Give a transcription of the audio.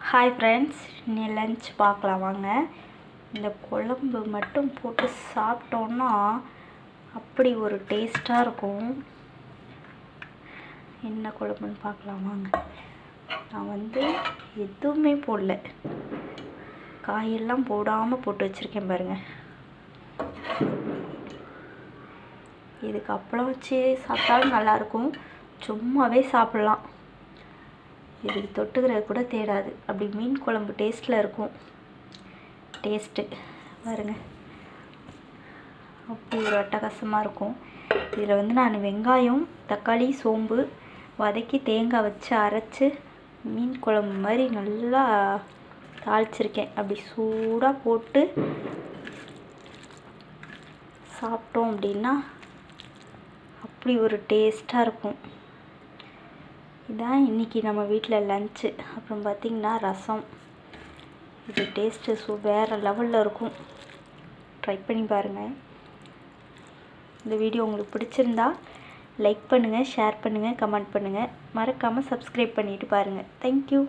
Hi friends, நீ lunch பார்க்கலாம் வாங்க. இந்த குழம்பு மட்டும் போட்டு சாப்பிட்டோன்னா அப்படி ஒரு டேஸ்ட்டாக இருக்கும். என்ன குழம்புன்னு பார்க்கலாம் வாங்க. நான் எதுவுமே போடல, காயெல்லாம் போடாமல் போட்டு வச்சுருக்கேன் பாருங்கள். இதுக்கு அப்பளம் வச்சு சாப்பிட்டாலும் நல்லாயிருக்கும், சும்மாவே சாப்பிட்லாம். இதுக்கு தொட்டுக்கிறது கூட தேடாது, அப்படி மீன் குழம்பு டேஸ்ட்டில் இருக்கும். டேஸ்ட்டு பாருங்கள், அப்படி ஒரு அட்டகாசமாக இருக்கும். இதில் நான் வெங்காயம், தக்காளி, சோம்பு வதக்கி தேங்காய் வச்சு அரைச்சி மீன் குழம்பு மாதிரி நல்லா தாளிச்சிருக்கேன். அப்படி சூடாக போட்டு சாப்பிட்டோம் அப்படின்னா அப்படி ஒரு டேஸ்ட்டாக இருக்கும். இதான் இன்றைக்கி நம்ம வீட்டில் லஞ்சு. அப்புறம் பார்த்திங்கன்னா ரசம். இது டேஸ்ட்டு வேறு லெவலில் இருக்கும். ட்ரை பண்ணி பாருங்கள். இந்த வீடியோ உங்களுக்கு பிடிச்சிருந்தா லைக் பண்ணுங்கள், ஷேர் பண்ணுங்கள், கமெண்ட் பண்ணுங்கள். மறக்காமல் சப்ஸ்கிரைப் பண்ணிவிட்டு பாருங்கள். தேங்க்யூ.